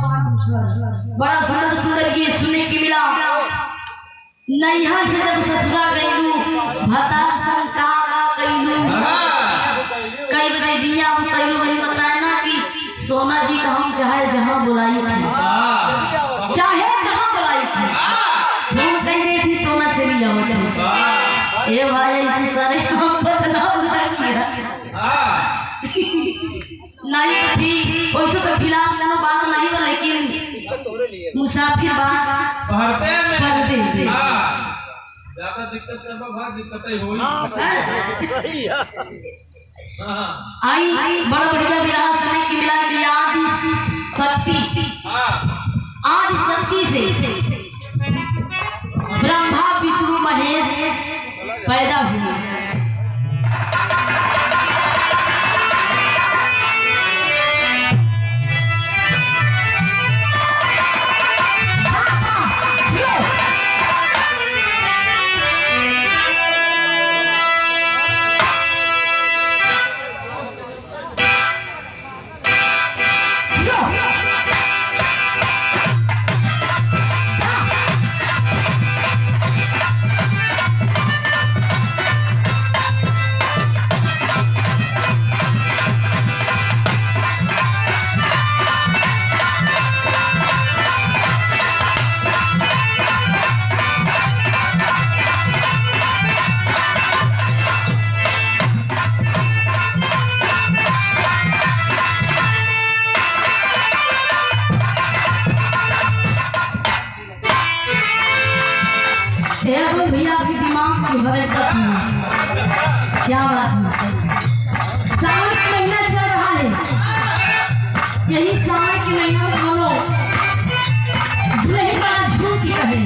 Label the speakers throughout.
Speaker 1: बड़ा सुंदर सुंदर गीत सुनने की मिला। नैहा से जब ससुरा गईलू भता संकारा गईलू कई बजे दिया बताइलू वही बताया ना कि सोना जी का हम चाहे जहाँ बुलाई थी चाहे जहाँ बुलाई थी हम कह रही थी सोना चली जाओ ये भाई ऐसे सारे हम बदलाव नहीं किया नहीं थी वैसे तो खिलाफ ना बात नहीं हो लेकिन मुसाफिर बात
Speaker 2: पढ़ते में
Speaker 1: हां
Speaker 2: ज्यादा दिक्कत करबा भाग दिक्कत ही होई सही है
Speaker 1: आई बड़ा बढ़िया विराह सुनने की मिला कि आज शक्ति से ब्रह्मा विष्णु महेश पैदा हुए। भैया की दिमाग में क्या बात है सावन महीना चल रहा है यही समय के महीनों में हम लोग नहीं बड़ा झूठ कहे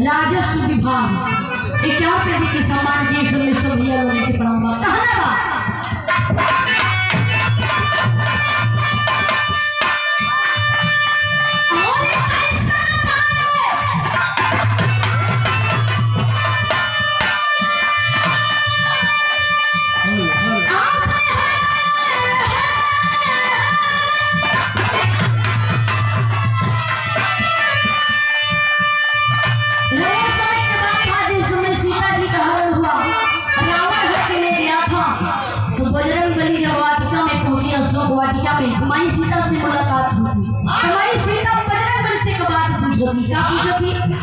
Speaker 1: राजस्व विभाग ये क्या प्रति के सम्मान के सुन सब भैया लोगों के प्रणाम वाटिका में हमारी सीता से मुलाकात हुई। हमारी सीता बजरंग बली से बात पूछी, क्या पूछी?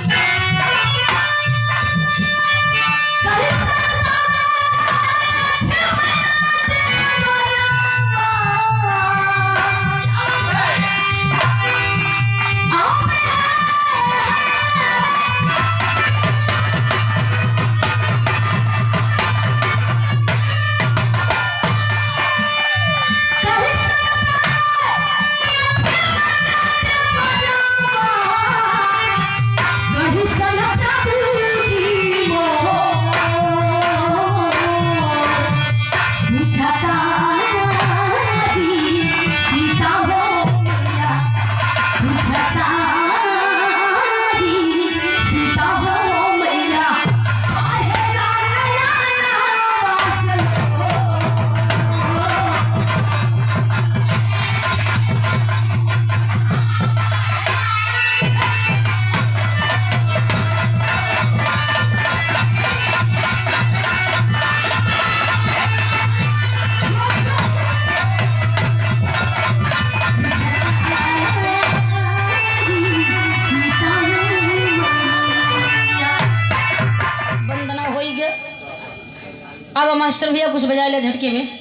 Speaker 1: अब मास्टर भैया कुछ बजा ले झटके में।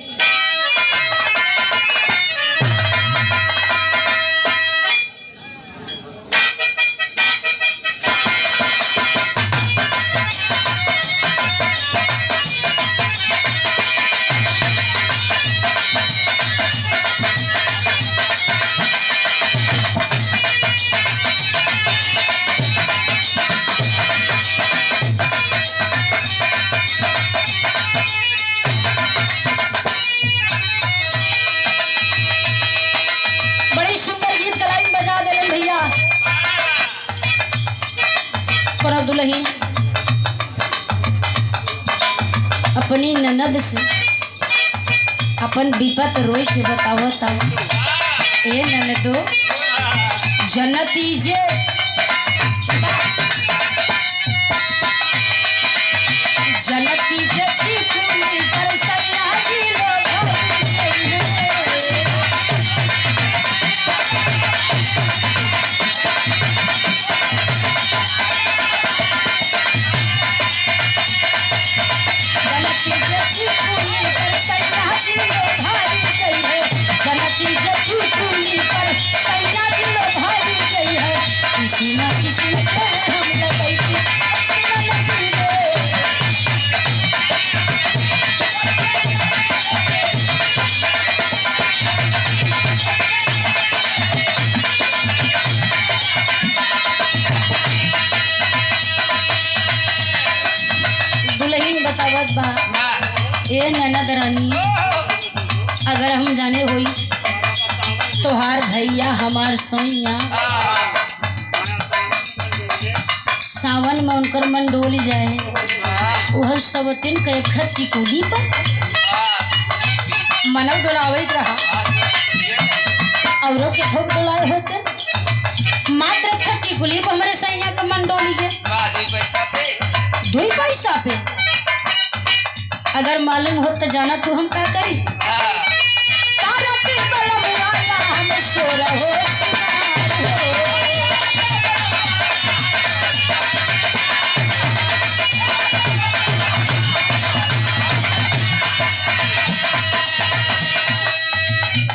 Speaker 1: दुल्हन अपनी ननद से अपन विपत रोई के बतावता, ए ननदो जन्नती जे जन्नती जती कुली पर सैया जी लो बतावत बा, ए ननद रानी अगर हम जाने होई तोहार भैया हमार सैया सावन में उनकर मन डोल जाए, वह सब दिन के खत टिकुली पर मनव डोलावे रहा औरों के थोक डोलाए होते, मात्र खत टिकुली पर हमारे सैया का मन डोली है 2 पैसा पे। अगर मालूम हो तो जाना तू हम क्या करी, हम सो रहो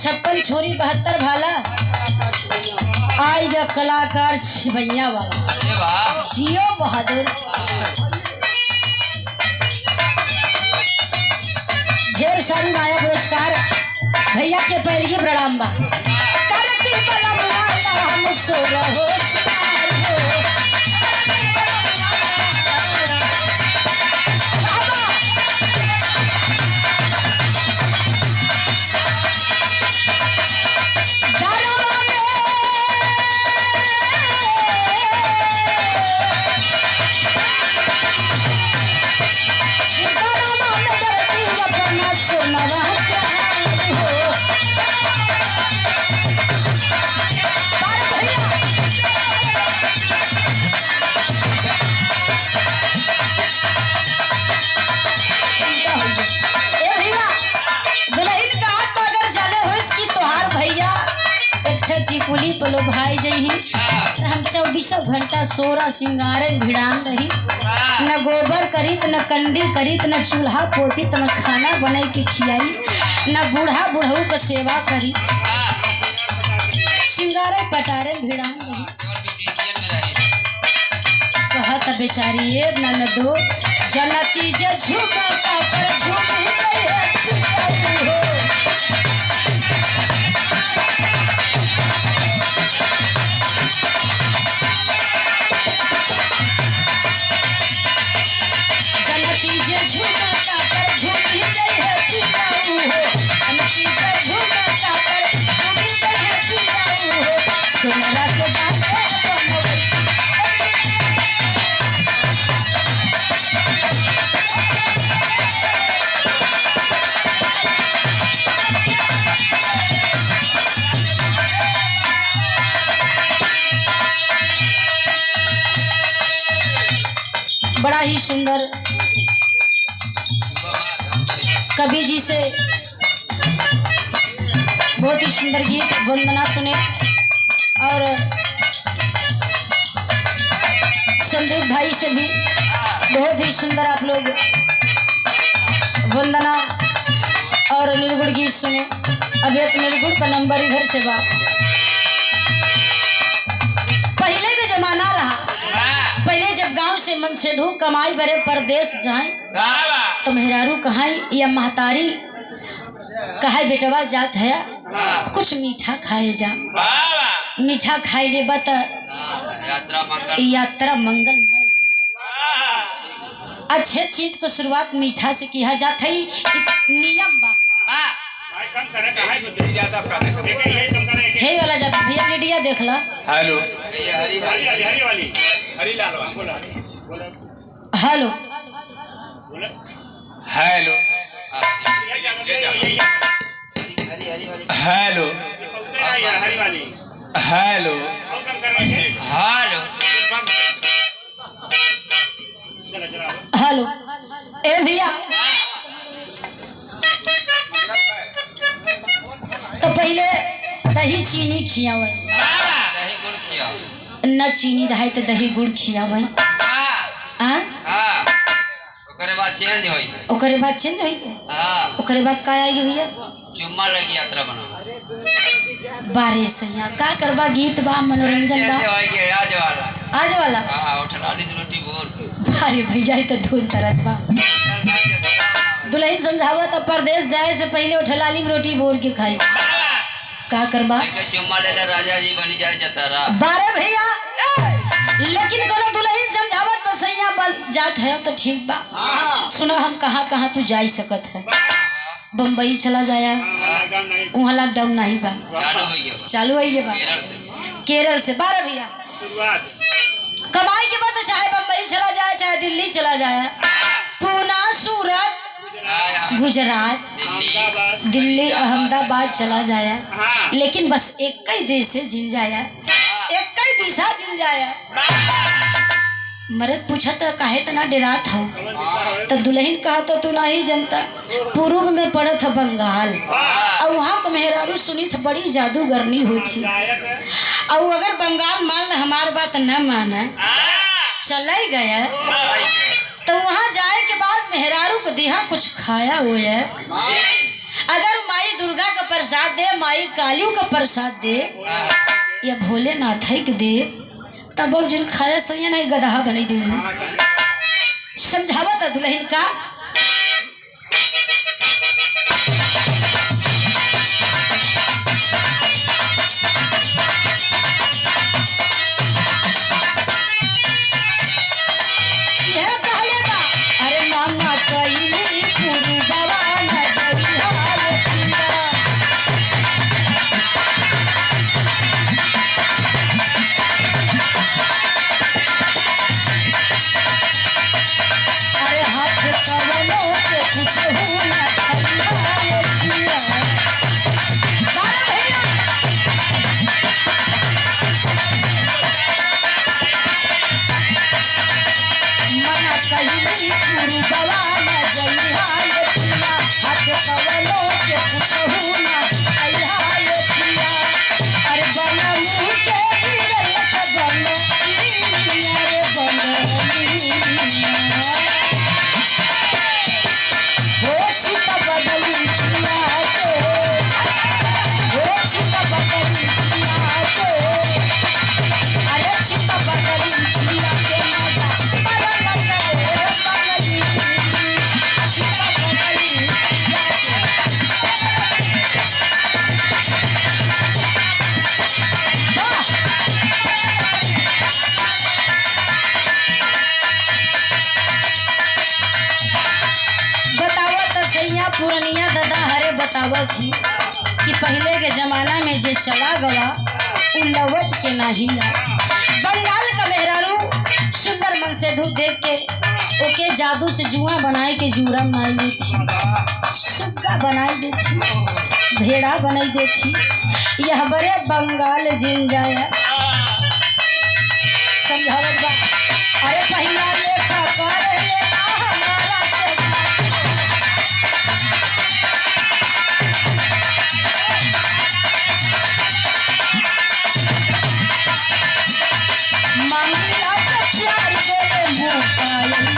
Speaker 1: छप्पन छोरी 72 भाला आएगा कलाकार छिभैया वाला जियो बहादुर ढेर सारी माया पुरस्कार भैया के पैर की प्रणाम बा। हम सो रहो टिकुली पलो भाई जही हम 24 घंटा सोरा सिंगारे भिड़ान रही, न गोबर करीत न कंडिल करीत न चूल्हा पोतीत न खाना बना के खियाई, न बूढ़ा बुढ़ऊ का सेवा करी सिंगारे पटारे भिड़ान रही। कहत बेचारी ये ननदो जन्नती जे झुका पर झुक बड़ा ही सुंदर कवि जी से बहुत ही सुंदर गीत वंदना सुने और संदीप भाई से भी बहुत ही सुंदर आप लोग
Speaker 3: वंदना और निर्गुण गीत सुने। अब एक निर्गुण का नंबर इधर से बा। पहले भी जमाना रहा, पहले जब गांव से मन से धूप कमाई भरे परदेश जाए तो मेहरारू कहाई या महतारी कहा बेटवा जात है कुछ मीठा खाए जा। मीठा खाए ले बत यात्रा मंगलमय। अच्छे चीज को शुरुआत मीठा से किया जाता है, नियम बा। हे वाला जाता भैया लेडिया देख ला।
Speaker 2: Hello
Speaker 3: hello
Speaker 2: hello hello hello hello
Speaker 3: hello ए भैया तो पहले दही चीनी खियावे, न चीनी रहे तो दही गुड़ खियावे। ओकरे बाद चेंज होई ओकरे बाद का आई भैया
Speaker 4: चुम्मा लगी यात्रा बना
Speaker 3: बारे सैया का करबा गीत बा मनोरंजन बा आज वाला
Speaker 4: रोटी बोल
Speaker 3: बारे भैया तो धुन तरस बा। दुल्हन समझावा तो परदेश जाए से पहले उठलाली में रोटी बोल के खाई का करबा
Speaker 4: चुम्मा ले राजा जी बनी जाए जतारा
Speaker 3: बारे भैया। लेकिन कोनो दुल्हन समझावत बसैया बल जात है तो ठीक बा। सुना हम कहाँ कहाँ तू जा सकत है। बम्बई चला जाया वहाँ लॉकडाउन नहीं बा, चालू है ये बा केरल से बारह भैया कमाई के बाद चाहे बम्बई चला जाए चाहे दिल्ली चला जाए, पूना सूरत गुजरात दिल्ली अहमदाबाद चला जाया, लेकिन बस एक ही देश से जिन जाया, एक ही दिशा जिन जाया। मरद पूछा तो काहे तना डेरात हो तो दुल्हन कहा तो तू नहीं जनता पूर्व में पड़ा था बंगाल और वहाँ को मेहरारू सुनी था बड़ी जादूगरनी होती और अगर बंगाल मान हमार बात न माना चला ही गया तो वहाँ जाए के बाद मेहरारू को दिहा कुछ खाया हुआ है। अगर माई दुर्गा का प्रसाद दे माई कालियों का प्रसाद दे या भोलेनाथ के दे तब बहुत जिन खाया सही नहीं गधा बनी दे समझावा था दुल्हन का। यह कहले बा अरे मामा कइली पुरु बाबा नजरिया अरे हाथ कवनो के कुछ हो ना खलिया पिया बारे भैया मना कहिली पुरु बाबा नजरिया पिया हाथ कवनो के कुछ हो ना खलिया पिया अरे बना मुँह के गिरल सब बन रे बन हो सीता बदली चिड़िया को हो सीता बदली चिड़िया को अरे सीता बदली चिड़िया के मजा बड़ा मजा रे बदली सीता बदली चिड़िया बतावा तो सैया पुरनिया दादा हरे बतावा थी कि पहले के जमाना में जे चला गवा उ लौट के नहीं आ। बंगाल का मेहरारू सुंदर मन से धूप देख के ओके जादू से जुआ बनाए के जूरा बनाई दी थी, सुग्गा बनाई दी थी, भेड़ा बनाई दी थी। यह बड़े बंगाल जिन जाया समझावत बा अरे पहला लेखा कर लेना हमारा से मांगी लाच प्यार दे मुँह पायल